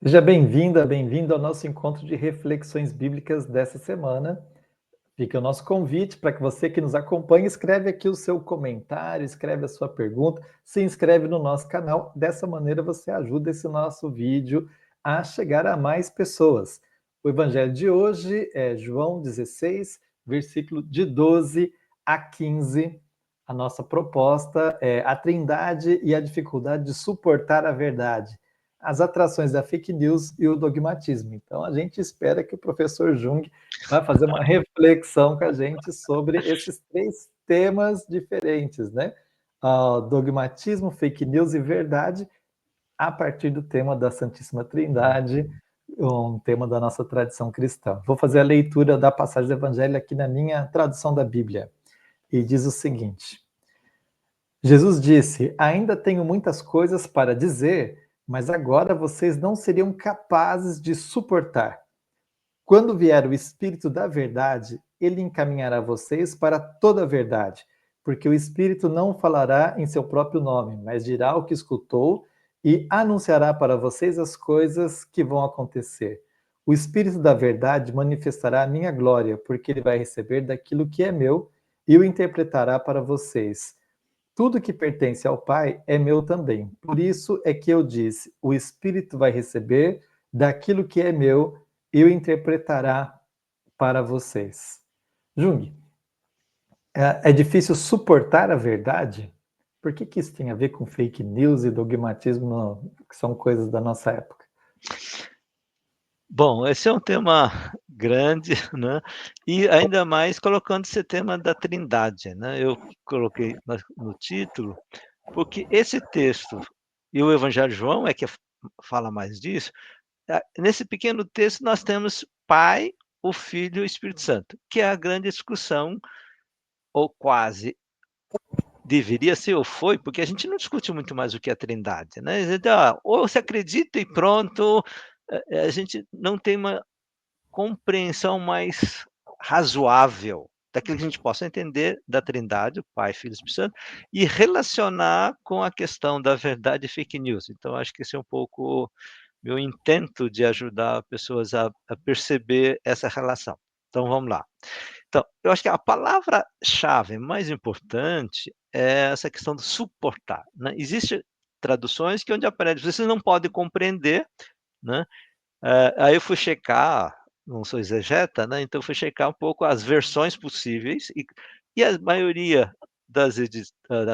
Seja bem-vinda, bem-vindo ao nosso encontro de reflexões bíblicas dessa semana. Fica o nosso convite para que você que nos acompanha, escreve aqui o seu comentário, escreve a sua pergunta, se inscreve no nosso canal. Dessa maneira você ajuda esse nosso vídeo a chegar a mais pessoas. O evangelho de hoje é João 16, versículo de 12 a 15. A nossa proposta é a trindade e a dificuldade de suportar a verdade, as atrações da fake news e o dogmatismo. Então, a gente espera que o professor Jung vai fazer uma reflexão com a gente sobre esses três temas diferentes, né? Dogmatismo, fake news e verdade, a partir do tema da Santíssima Trindade, um tema da nossa tradição cristã. Vou fazer a leitura da passagem do Evangelho aqui na minha tradução da Bíblia. E diz o seguinte: Jesus disse: Ainda tenho muitas coisas para dizer, mas agora vocês não seriam capazes de suportar. Quando vier o Espírito da verdade, ele encaminhará vocês para toda a verdade, porque o Espírito não falará em seu próprio nome, mas dirá o que escutou e anunciará para vocês as coisas que vão acontecer. O Espírito da verdade manifestará a minha glória, porque ele vai receber daquilo que é meu e o interpretará para vocês. Tudo que pertence ao Pai é meu também. Por isso é que eu disse: o Espírito vai receber daquilo que é meu e o interpretará para vocês. Jung, é difícil suportar a verdade? Por que isso tem a ver com fake news e dogmatismo, que são coisas da nossa época? Bom, esse é um tema grande, né, e ainda mais colocando esse tema da Trindade, né. Eu coloquei no título, porque esse texto e o Evangelho de João é que fala mais disso. Nesse pequeno texto nós temos Pai, o Filho e o Espírito Santo, que é a grande discussão, ou quase deveria ser ou foi, porque a gente não discute muito mais o que é a Trindade, né. A gente, ou se acredita e pronto, a gente não tem uma compreensão mais razoável daquilo que a gente possa entender da Trindade, o Pai, Filho e Espírito Santo, e relacionar com a questão da verdade e fake news. Então acho que esse é um pouco meu intento de ajudar pessoas a perceber essa relação. Então vamos lá. Então, eu acho que a palavra-chave mais importante é essa questão do suportar, né. Existe traduções que onde aparece: "Vocês não podem compreender", né. Aí eu fui checar, não sou exegeta, né, então eu fui checar um pouco as versões possíveis e a maioria das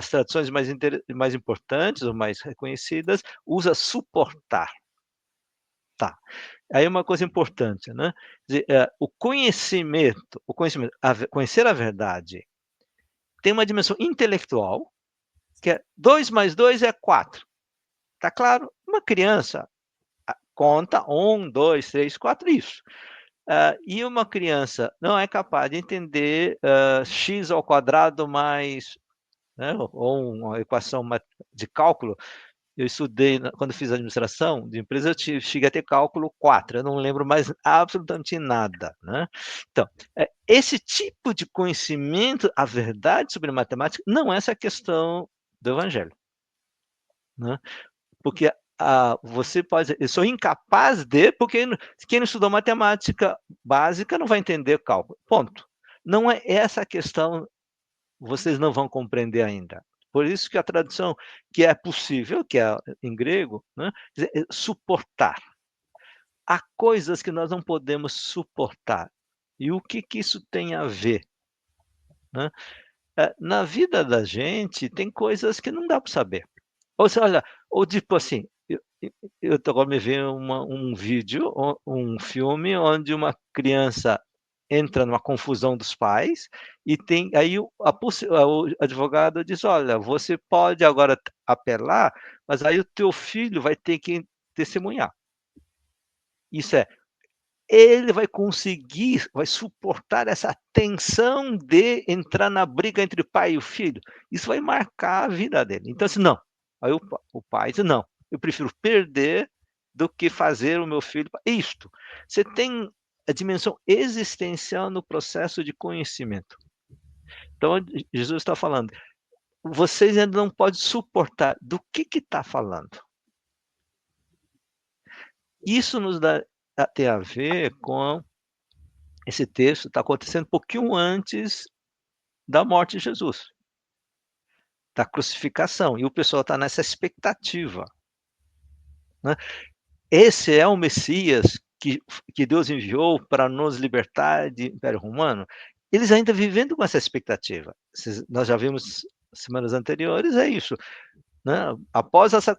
traduções mais importantes ou mais reconhecidas usa "suportar". Tá. Aí uma coisa importante, né, dizer, o conhecimento, conhecer a verdade tem uma dimensão intelectual, que é 2 mais 2 é 4. Tá claro? Uma criança, conta 1, 2, 3, 4, isso. E uma criança não é capaz de entender, x ao quadrado mais, né, ou uma equação de cálculo. Eu estudei quando fiz administração de empresa, cheguei a ter cálculo 4, eu não lembro mais absolutamente nada, né. Então, esse tipo de conhecimento, a verdade sobre matemática, não é essa questão do evangelho, né. Porque, você pode dizer: "Eu sou incapaz de", porque quem não estudou matemática básica não vai entender cálculo, ponto. Não é essa a questão, vocês não vão compreender ainda. Por isso que a tradução que é possível, que é em grego, né, suportar. Há coisas que nós não podemos suportar. E o que que isso tem a ver, né? Na vida da gente tem coisas que não dá para saber. Ou você olha, ou tipo assim, eu tô agora me veio um vídeo, um filme onde uma criança entra numa confusão dos pais, e tem aí o advogado diz: "Olha, você pode agora apelar, mas aí o teu filho vai ter que testemunhar". Isso é, ele vai suportar essa tensão de entrar na briga entre o pai e o filho? Isso vai marcar a vida dele. Então assim, não. Aí o pai diz: "Não, eu prefiro perder do que fazer o meu filho", isto. Você tem a dimensão existencial no processo de conhecimento. Então Jesus está falando: "Vocês ainda não podem suportar". Do que está falando? Isso tem a ver com esse texto está acontecendo um pouquinho antes da morte de Jesus, da crucificação, e o pessoal está nessa expectativa, né. Esse é o Messias que Deus enviou para nos libertar do Império Romano? Eles ainda vivendo com essa expectativa. Nós já vimos semanas anteriores, é isso, né, após essa,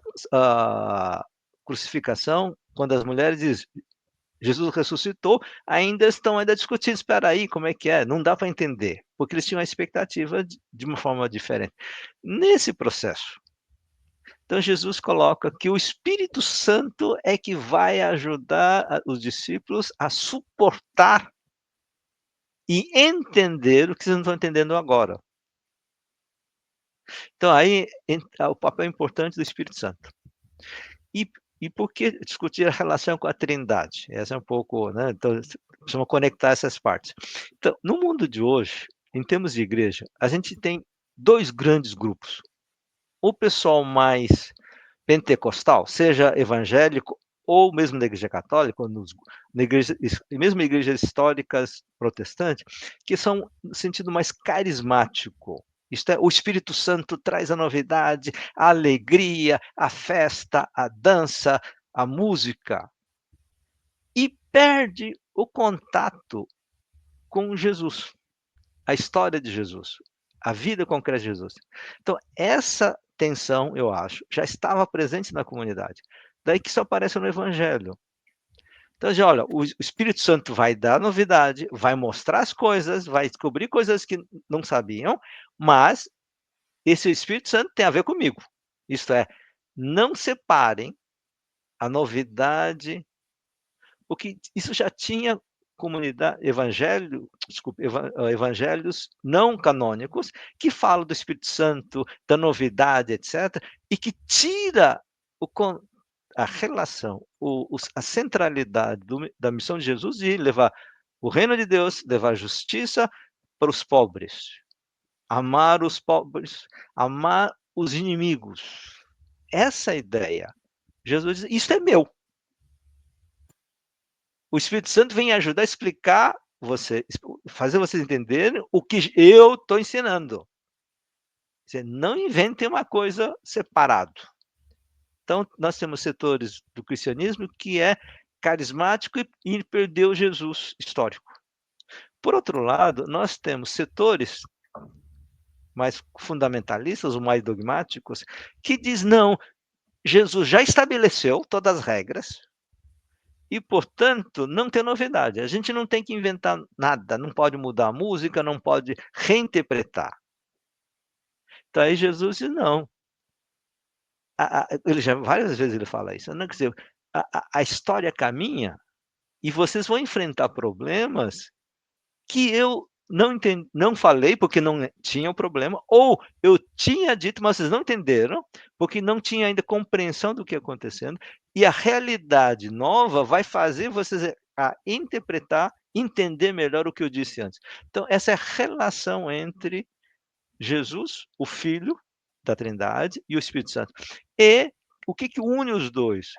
crucificação, quando as mulheres dizem: "Jesus ressuscitou", ainda estão discutindo: "Espera aí, como é que é?". Não dá para entender, porque eles tinham a expectativa de uma forma diferente. Nesse processo, então Jesus coloca que o Espírito Santo é que vai ajudar os discípulos a suportar e entender o que vocês não estão entendendo agora. Então aí entra o papel importante do Espírito Santo. E e por que discutir a relação com a Trindade? Essa é um pouco, né, então precisamos conectar essas partes. Então, no mundo de hoje, em termos de igreja, a gente tem 2 grandes grupos. O pessoal mais pentecostal, seja evangélico ou mesmo na igreja católica, ou na igreja, mesmo igrejas históricas protestantes, que são no sentido mais carismático. Isto é, o Espírito Santo traz a novidade, a alegria, a festa, a dança, a música, e perde o contato com Jesus, a história de Jesus, a vida concreta de Jesus. Então, essa tensão, eu acho, já estava presente na comunidade. Daí que isso aparece no Evangelho. Então, já olha, o Espírito Santo vai dar novidade, vai mostrar as coisas, vai descobrir coisas que não sabiam, mas esse Espírito Santo tem a ver comigo. Isto é, não separem a novidade, porque isso já tinha evangelhos não canônicos que falam do Espírito Santo, da novidade, etc., e que tira o a relação, a centralidade da missão de Jesus de levar o reino de Deus, levar justiça para os pobres, amar os pobres, amar os inimigos. Essa é a ideia. Jesus diz: "Isso é meu". O Espírito Santo vem ajudar a explicar você, fazer vocês entenderem o que eu estou ensinando. Você não inventem uma coisa separado. Então, nós temos setores do cristianismo que é carismático e perdeu Jesus histórico. Por outro lado, nós temos setores mais fundamentalistas ou mais dogmáticos que diz: "Não, Jesus já estabeleceu todas as regras e, portanto, não tem novidade. A gente não tem que inventar nada, não pode mudar a música, não pode reinterpretar". Então aí Jesus diz: "Não". Ele já várias vezes ele fala isso, não, quer dizer, a história caminha e vocês vão enfrentar problemas que eu não falei, porque não tinha o problema, ou eu tinha dito, mas vocês não entenderam, porque não tinha ainda compreensão do que ia acontecendo, e a realidade nova vai fazer vocês a interpretar, entender melhor o que eu disse antes. Então essa é a relação entre Jesus, o Filho da Trindade, e o Espírito Santo. E o que une os 2?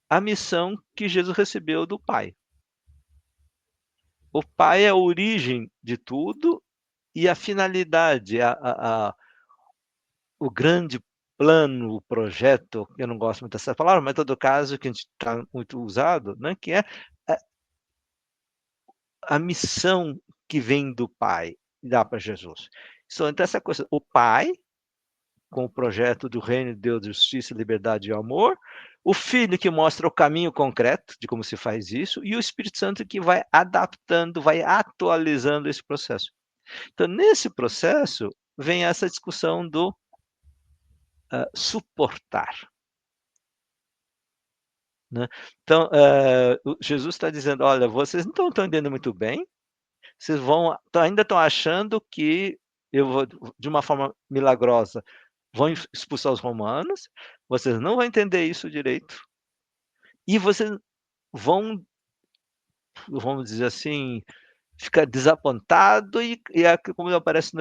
A missão que Jesus recebeu do Pai. O Pai é a origem de tudo e a finalidade, o grande plano, o projeto, eu não gosto muito dessa palavra, mas em todo caso que a gente está muito usado, né, que é a missão que vem do Pai e dá para Jesus. Então essa coisa, o Pai, com o projeto do reino de Deus, de justiça, liberdade e amor, o Filho que mostra o caminho concreto de como se faz isso, e o Espírito Santo que vai adaptando, vai atualizando esse processo. Então, nesse processo, vem essa discussão do suportar. Né? Então, Jesus está dizendo: olha, vocês não estão entendendo muito bem, vocês ainda estão achando que eu vou, de uma forma milagrosa, vão expulsar os romanos, vocês não vão entender isso direito, e vocês vão, vamos dizer assim, ficar desapontado e é como aparece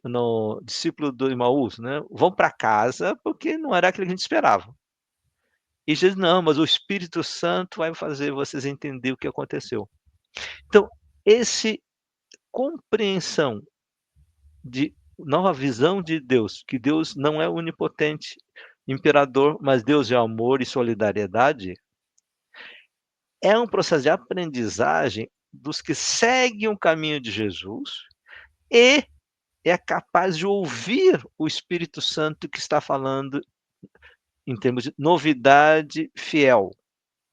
no discípulo do Emaús, né, vão para casa porque não era aquilo que a gente esperava. E Jesus: "Não, mas o Espírito Santo vai fazer vocês entender o que aconteceu". Então, esse compreensão de nova visão de Deus, que Deus não é onipotente, imperador, mas Deus é amor e solidariedade, é um processo de aprendizagem dos que seguem o caminho de Jesus e é capaz de ouvir o Espírito Santo que está falando em termos de novidade fiel.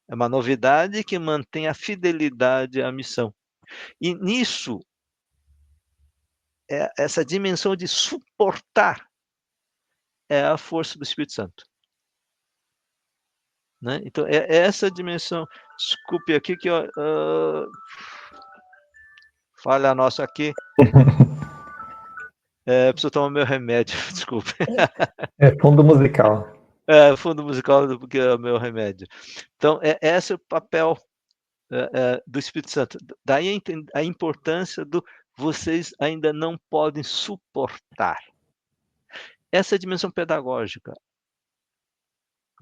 É uma novidade que mantém a fidelidade à missão. E nisso, essa dimensão de suportar é a força do Espírito Santo. Né? Então, é essa dimensão. Desculpe aqui que falha nossa aqui. Preciso tomar meu remédio, desculpe. É fundo musical. Fundo musical porque é o meu remédio. Então, esse é o papel do Espírito Santo. Daí a importância do vocês ainda não podem suportar. Essa é a dimensão pedagógica.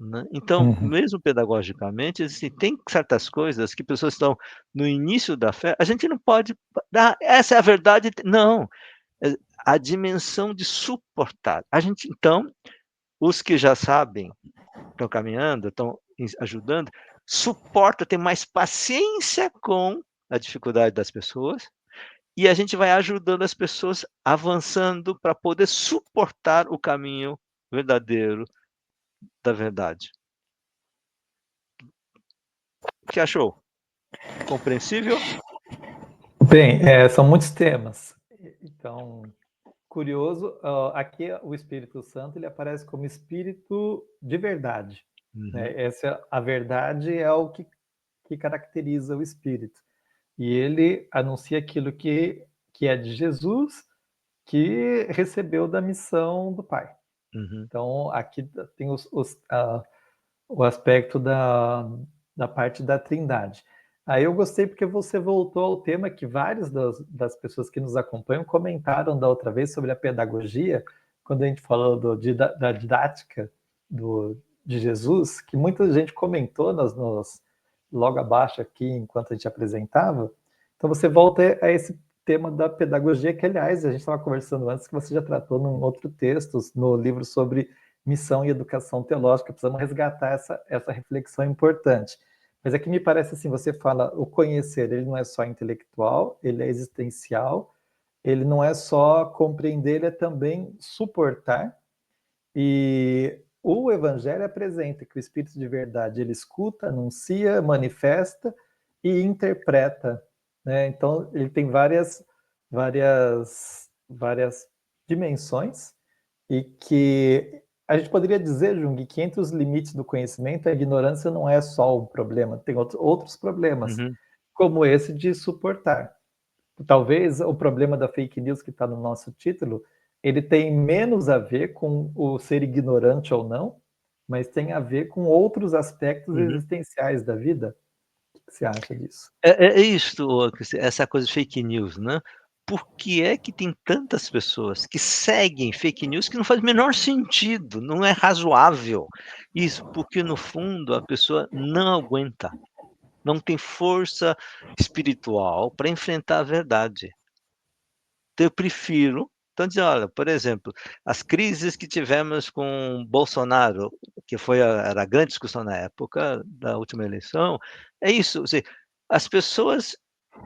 Né? Então, Uhum. mesmo pedagogicamente, tem certas coisas que pessoas estão no início da fé, a gente não pode dar, essa é a verdade. Não, a dimensão de suportar. A gente, então, os que já sabem, estão caminhando, estão ajudando, suporta, tem mais paciência com a dificuldade das pessoas, e a gente vai ajudando as pessoas avançando para poder suportar o caminho verdadeiro da verdade. O que achou? Compreensível? Bem, são muitos temas. Então, curioso, aqui o Espírito Santo ele aparece como Espírito de verdade. Uhum, Né? A verdade é o que caracteriza o Espírito. E ele anuncia aquilo que é de Jesus, que recebeu da missão do Pai. uhum, Então, aqui tem o aspecto da parte da Trindade. Aí eu gostei porque você voltou ao tema que várias das pessoas que nos acompanham comentaram da outra vez sobre a pedagogia, quando a gente falou da didática de Jesus, que muita gente comentou logo abaixo aqui, enquanto a gente apresentava. Então você volta a esse tema da pedagogia, que aliás, a gente estava conversando antes, que você já tratou num outro texto, no livro sobre missão e educação teológica, precisamos resgatar essa reflexão importante. Mas é que me parece assim, você fala, o conhecer, ele não é só intelectual, ele é existencial, ele não é só compreender, ele é também suportar, e o evangelho apresenta que o Espírito de verdade, ele escuta, anuncia, manifesta e interpreta, né? Então, ele tem várias dimensões, e que a gente poderia dizer, Jung, que entre os limites do conhecimento, a ignorância não é só o problema, tem outros problemas, uhum, como esse de suportar. Talvez o problema da fake news que está no nosso título, ele tem menos a ver com o ser ignorante ou não, mas tem a ver com outros aspectos uhum. existenciais da vida. O que você acha disso? É isto, essa coisa de fake news, né? Por que é que tem tantas pessoas que seguem fake news que não faz o menor sentido, não é razoável? Isso porque, no fundo, a pessoa não aguenta, não tem força espiritual para enfrentar a verdade. Então eu prefiro dizer, olha, por exemplo, as crises que tivemos com Bolsonaro, que era a grande discussão na época da última eleição, é isso, assim, as pessoas,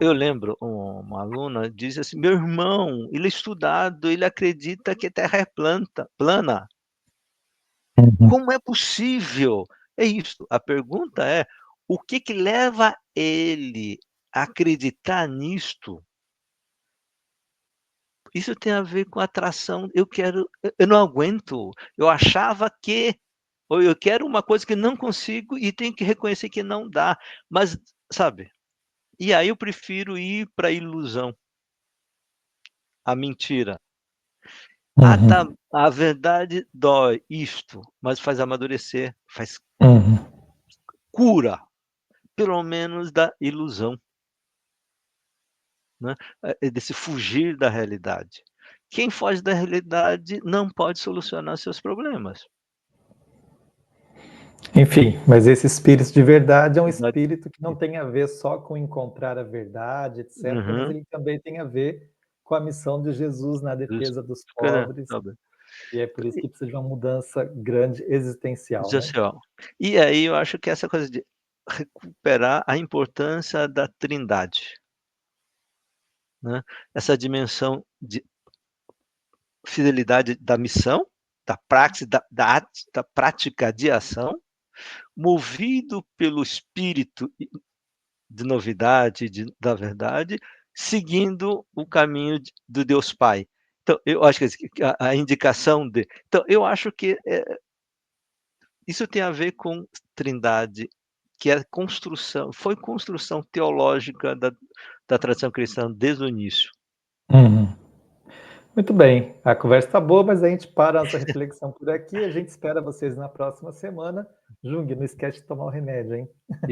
eu lembro uma aluna diz assim: "Meu irmão, ele é estudado, ele acredita que a terra é plana, Uhum. como é possível?". É isso, a pergunta é, o que que leva ele a acreditar nisto? Isso tem a ver com atração, eu não aguento, eu achava que, ou eu quero uma coisa que não consigo e tenho que reconhecer que não dá, mas, sabe, e aí eu prefiro ir para a ilusão, a mentira. "Ah, tá, Uhum. a verdade dói", isto, mas faz amadurecer, faz Uhum. cura, pelo menos da ilusão, né, desse fugir da realidade. Quem foge da realidade não pode solucionar seus problemas. Enfim, mas esse espírito de verdade é um Verdade. espírito que não tem a ver só com encontrar a verdade, etc., mas Uhum. ele também tem a ver com a missão de Jesus na Isso. defesa dos É, pobres, tá bem. e é por isso que precisa de uma mudança grande existencial, né. Social. E aí eu acho que essa coisa de recuperar a importância da trindade, né, essa dimensão de fidelidade da missão, da praxis, da prática de ação, movido pelo espírito de novidade, da verdade, seguindo o caminho do Deus Pai. Então, eu acho que a indicação de. Então, eu acho que isso tem a ver com Trindade, que é construção, foi construção teológica da tradição cristã desde o início. Uhum. Muito bem, a conversa está boa, mas a gente para a nossa reflexão por aqui, a gente espera vocês na próxima semana. Jung, não esquece de tomar o remédio, hein.